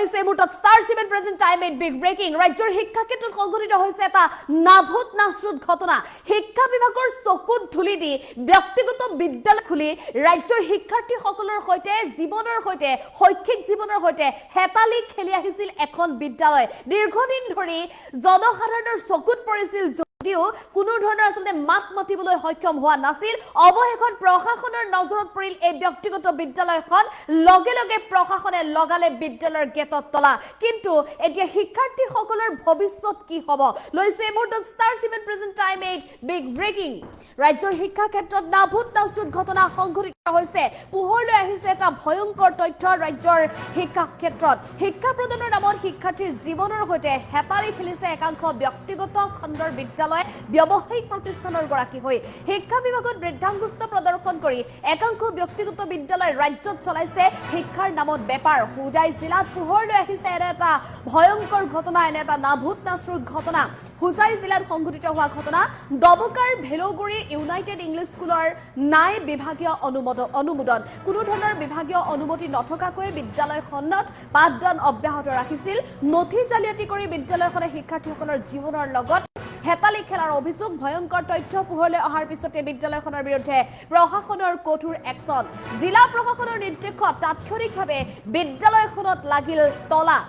আহিছে এই মুহূৰ্তত star 7 present time at big breaking ৰাজ্যৰ শিক্ষা ক্ষেত্ৰত সংঘটিত হৈছে এটা নাভূত নাশ্ৰুত ঘটনা শিক্ষা বিভাগৰ চকুত ধুলি দি ব্যক্তিগত বিদ্যালয় খুলি ৰাজ্যৰ শিক্ষাৰ্থীসকলৰ সৈতে জীৱনৰ সৈতে শৈক্ষিক জীৱনৰ সৈতে হেতালি খেলি আহিছিল এখন বিদ্যালয় দীৰ্ঘদিন ধৰি জনসাধাৰণৰ চকুত পৰিছিল যদিও কোনো ধৰণৰ আসলে মাত মাতিবলৈ সক্ষম হোৱা নাছিল অৱশেষত প্ৰশাসনৰ নজৰত পৰিল এই ব্যক্তিগত বিদ্যালয়খন লগে লগে প্ৰশাসনে লগালে বিদ্যালয়ৰ গেটত তলা কিন্তু এতিয়া শিক্ষাৰ্থীসকলৰ ভৱিষ্যত কি হ'ব লৈছে এই মুহূৰ্তত star 7 present time at big breaking ৰাজ্যৰ শিক্ষা ক্ষেত্ৰত নাভূত নাশ্ৰুত ঘটনা সংঘটিত হৈছে পোহৰলৈ আহিছে এটা ভয়ংকৰ তথ্য ৰাজ্যৰ শিক্ষা ক্ষেত্ৰত শিক্ষা প্ৰদানৰ নামত শিক্ষাৰ্থীৰ জীৱনৰ সৈতে হেতালি খেলিছে একাংশ ব্যক্তিগত খণ্ডৰ বিদ্যালয় ব্যৱসায়িক প্ৰতিষ্ঠানৰ গৰাকী হৈ শিক্ষা বিভাগত বৃদ্ধাংগুষ্ঠ প্ৰদৰ্শন কৰি একাংশ ব্যক্তিগত বিদ্যালয় ৰাজ্যত চলাইছে শিক্ষাৰ নামত বেপাৰ হুজাই জিলাত পোহৰলৈ আহিছে এটা ভয়ংকৰ ঘটনা এটা নাভূত নাশ্ৰুত ঘটনা হুজাই জিলাত সংঘটিত হোৱা ঘটনা দবকাৰ ভেলগুৰিৰ ইউনাইটেড ইংলিছ স্কুলৰ নাই বিভাগীয় অনুমোদন কোনো ধৰণৰ বিভাগীয় অনুমতি নথকাকৈ বিদ্যালয়খনত পাঠদান অব্যাহত ৰাখিছিল নথি জালিয়াতি কৰি বিদ্যালয়খনে শিক্ষাৰ্থীসকলৰ জীৱনৰ লগত হেতালি খেলাৰ অভিযোগ ভয়ংকৰ তথ্য পোহৰলৈ অহাৰ পিছতে বিদ্যালয়খনৰ বিৰুদ্ধে প্ৰশাসনৰ কঠোৰ একচন জিলা প্ৰশাসনৰ নিৰ্দেশত তাৎক্ষণিকভাৱে বিদ্যালয়খনত লাগিল তলা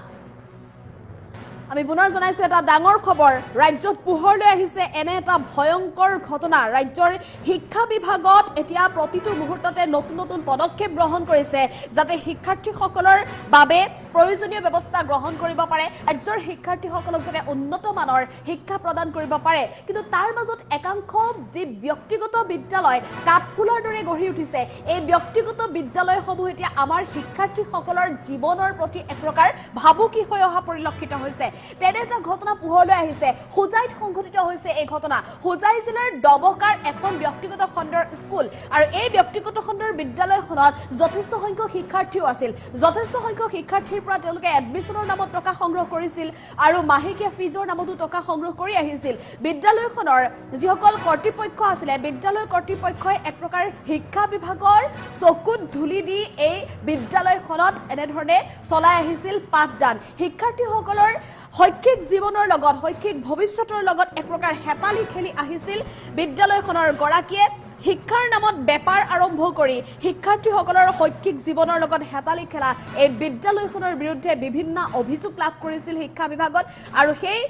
আমি পুনৰ জনাইছো এটা ডাঙৰ খবৰ ৰাজ্যত পোহৰলৈ আহিছে এনে এটা ভয়ংকৰ ঘটনা ৰাজ্যৰ শিক্ষা বিভাগত এতিয়া প্ৰতিটো মুহূৰ্ততে নতুন নতুন পদক্ষেপ গ্ৰহণ কৰিছে যাতে শিক্ষাৰ্থীসকলৰ বাবে প্ৰয়োজনীয় ব্যৱস্থা গ্ৰহণ কৰিব পাৰে ৰাজ্যৰ শিক্ষাৰ্থীসকলক যাতে উন্নত মানৰ শিক্ষা প্ৰদান কৰিব পাৰে কিন্তু তাৰ মাজত একাংশ যি ব্যক্তিগত বিদ্যালয় কাঠফুলৰ দৰে গঢ়ি উঠিছে এই ব্যক্তিগত বিদ্যালয়সমূহ এতিয়া আমাৰ শিক্ষাৰ্থীসকলৰ জীৱনৰ প্ৰতি এক প্ৰকাৰ ভাবুকি হৈ অহা পৰিলক্ষিত হৈছে তেনে এটা ঘটনা পোহৰলৈ আহিছে হুজাইত সংঘটিত হৈছে এই ঘটনা হুজাই জিলাৰ দবকাৰ এখন ব্যক্তিগত খণ্ডৰ স্কুল আৰু এই ব্যক্তিগত খণ্ডৰ বিদ্যালয়খনত যথেষ্ট সংখ্যক শিক্ষাৰ্থীও আছিল যথেষ্ট সংখ্যক শিক্ষাৰ্থীৰ পৰা তেওঁলোকে এডমিশনৰ নামত টকা সংগ্ৰহ কৰিছিল আৰু মাহেকীয়া ফিজৰ নামতো টকা সংগ্ৰহ কৰি আহিছিল বিদ্যালয়খনৰ যিসকল কৰ্তৃপক্ষ আছিলে বিদ্যালয় কৰ্তৃপক্ষই এক প্ৰকাৰ শিক্ষা বিভাগৰ চকুত ধুলি দি এই বিদ্যালয়খনত এনেধৰণে চলাই আহিছিল পাঠদান শিক্ষাৰ্থীসকলৰ শৈক্ষিক জীৱনৰ লগত শৈক্ষিক ভৱিষ্যতৰ লগত এক প্ৰকাৰ হেতালি খেলি আহিছিল বিদ্যালয়খনৰ গৰাকীয়ে শিক্ষাৰ নামত বেপাৰ আৰম্ভ কৰি শিক্ষাৰ্থীসকলৰ শৈক্ষিক জীৱনৰ লগত হেতালি খেলা এই বিদ্যালয়খনৰ বিৰুদ্ধে বিভিন্ন অভিযোগ লাভ কৰিছিল শিক্ষা বিভাগত আৰু সেই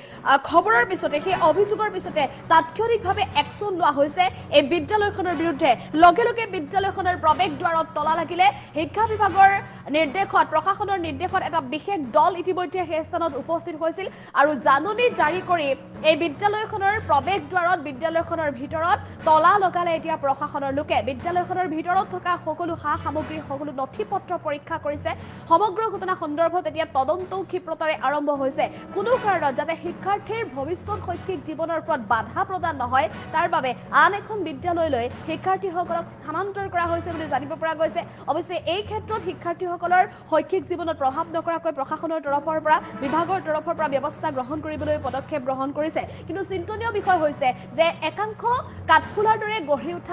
খবৰৰ পিছতে সেই অভিযোগৰ পিছতে তাৎক্ষণিকভাৱে একচন লোৱা হৈছে এই বিদ্যালয়খনৰ বিৰুদ্ধে লগে লগে বিদ্যালয়খনৰ প্ৰৱেশ দ্বাৰত তলা লাগিলে শিক্ষা বিভাগৰ নিৰ্দেশত প্ৰশাসনৰ নিৰ্দেশত এটা বিশেষ দল ইতিমধ্যে সেই স্থানত উপস্থিত হৈছিল আৰু জাননী জাৰি কৰি এই বিদ্যালয়খনৰ প্ৰৱেশ দ্বাৰত বিদ্যালয়খনৰ ভিতৰত তলা লগালে এতিয়া প্ৰশাসনৰ লোকে বিদ্যালয়খনৰ ভিতৰত থকা সকলো সা সামগ্ৰী সকলো নথি পত্ৰ পৰীক্ষা কৰিছে সমগ্ৰ ঘটনা সন্দৰ্ভত এতিয়া তদন্ত ক্ষিপ্ৰতাৰে আৰম্ভ হৈছে কোনো কাৰণত যাতে শিক্ষাৰ্থীৰ ভৱিষ্যত শৈক্ষিক জীৱনৰ ওপৰত বাধা প্ৰদান নহয় তাৰ বাবে আন এখন বিদ্যালয়লৈ শিক্ষাৰ্থীসকলক স্থানান্তৰ কৰা হৈছে বুলি জানিব পৰা গৈছে অৱশ্যে এই ক্ষেত্ৰত শিক্ষাৰ্থীসকলৰ শৈক্ষিক জীৱনত প্ৰভাৱ নকৰাকৈ প্ৰশাসনৰ তৰফৰ পৰা বিভাগৰ তৰফৰ পৰা ব্যৱস্থা গ্ৰহণ কৰিবলৈ পদক্ষেপ গ্ৰহণ কৰিছে কিন্তু চিন্তনীয় বিষয় হৈছে যে একাংশ কাঠফুলাৰ দৰে গঢ়ি উঠা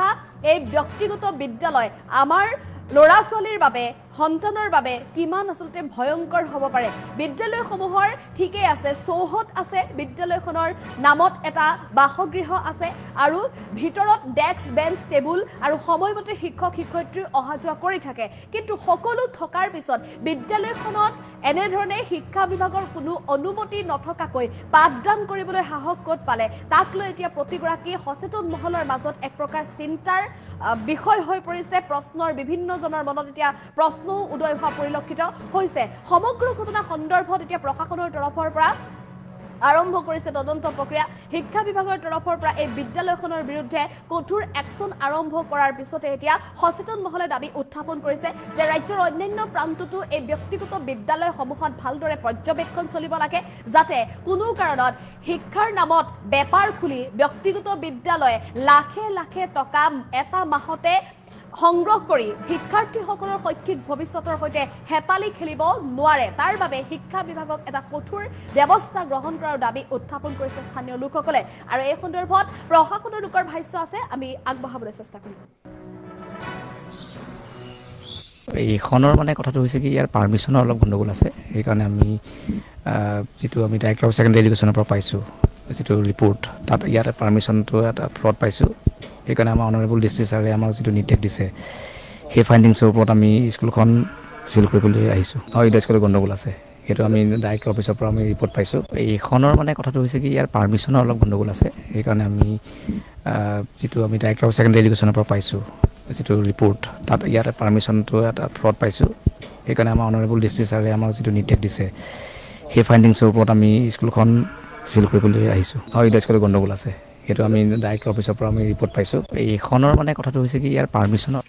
এই ব্যক্তিগত বিদ্যালয় আমাৰ ল'ৰা ছোৱালীৰ বাবে সন্তানৰ বাবে কিমান আসলতে ভয়ংকৰ হ'ব পাৰে বিদ্যালয়সমূহৰ ঠিকই আছে চৌহদ আছে বিদ্যালয়খনৰ নামত এটা বাসগৃহ আছে আৰু ভিতৰত ডেস্ক বেঞ্চ টেবুল আৰু সময়মতে শিক্ষক শিক্ষয়িত্ৰী অহা যোৱা কৰি থাকে কিন্তু সকলো থকাৰ পিছত বিদ্যালয়খনত এনেধৰণে শিক্ষা বিভাগৰ কোনো অনুমতি নথকাকৈ পাঠদান কৰিবলৈ সাহস ক'ত পালে তাক লৈ এতিয়া প্ৰতিগৰাকী সচেতন মহলৰ মাজত এক প্ৰকাৰ চিন্তাৰ বিষয় হৈ পৰিছে প্ৰশ্নৰ বিভিন্ন জনৰ মনত এতিয়া প্ৰশ্ন উদয় হোৱা পৰিলক্ষিত হৈছে সমগ্ৰ ঘটনা সন্দৰ্ভত এতিয়া প্ৰশাসনৰ তৰফৰ পৰা আৰম্ভ কৰিছে তদন্ত প্ৰক্ৰিয়া শিক্ষা বিভাগৰ তৰফৰ পৰা এই বিদ্যালয়খনৰ বিৰুদ্ধে কঠোৰ একচন আৰম্ভ কৰাৰ পিছতে এতিয়া সচেতন মহলে দাবী উত্থাপন কৰিছে যে ৰাজ্যৰ অন্যান্য প্ৰান্ততো এই ব্যক্তিগত বিদ্যালয়সমূহত ভালদৰে পৰ্যবেক্ষণ চলিব লাগে যাতে কোনো কাৰণত শিক্ষাৰ নামত বেপাৰ খুলি ব্যক্তিগত বিদ্যালয় লাখে লাখে টকা এটা মাহতে সংগ্ৰহ কৰি শিক্ষাৰ্থীসকলৰ শৈক্ষিক ভৱিষ্যতৰ সৈতে হেতালি খেলিব নোৱাৰে তাৰ বাবে শিক্ষা বিভাগক এটা কঠোৰ ব্যৱস্থা গ্ৰহণ কৰাৰ দাবী উত্থাপন কৰিছে স্থানীয় লোকসকলে আৰু এই সন্দৰ্ভত প্ৰশাসনৰ লোকৰ ভাষ্য আছে আমি আগবঢ়াবলৈ চেষ্টা কৰিম এইখনৰ মানে কথাটো হৈছে কি ইয়াৰ পাৰ্মিশ্যনৰ অলপ গণ্ডগোল আছে সেইকাৰণে আমি যিটো আমি ডাইৰেক্টৰ অফ ছেকেণ্ডেৰী এডুকেশ্যনৰ পৰা পাইছোঁ যিটো ৰিপৰ্ট তাত ইয়াতে পাৰ্মিশ্যনটো এটা ফ্ৰড পাইছোঁ সেইকাৰণে আমাৰ অনাৰেবল ডিষ্ট্ৰিক্ট ছাৰে আমাক যিটো নিৰ্দেশ দিছে সেই ফাইণ্ডিংছৰ ওপৰত আমি স্কুলখন চিল কৰিবলৈ আহিছোঁ আৰু এই স্কুলত গণ্ডগোল আছে সেইটো আমি ডাইৰেক্টৰ অফিচৰ পৰা আমি ৰিপৰ্ট পাইছোঁ এইখনৰ মানে কথাটো হৈছে কি ইয়াৰ পাৰ্মিশ্যনৰ অলপ গণ্ডগোল আছে সেইকাৰণে আমি যিটো আমি ডাইৰেক্টৰ অফ ছেকেণ্ডেৰী এডুকেশ্যনৰ পৰা পাইছোঁ যিটো ৰিপৰ্ট তাত ইয়াতে পাৰ্মিশ্যনটো এটা ফ্ৰড পাইছোঁ সেইকাৰণে আমাৰ অনাৰেবল ডিষ্ট্ৰিক্ট ছাৰে আমাক যিটো নিৰ্দেশ দিছে সেই ফাইণ্ডিংছৰ ওপৰত আমি স্কুলখন চিল কৰিবলৈ আহিছোঁ আৰু এই স্কুলত গণ্ডগোল আছে সেইটো আমি ডাইৰেক্টৰ অফিচৰ পৰা আমি ৰিপৰ্ট পাইছোঁ এইখনৰ মানে কথাটো হৈছে কি ইয়াৰ পাৰ্মিশ্যনৰ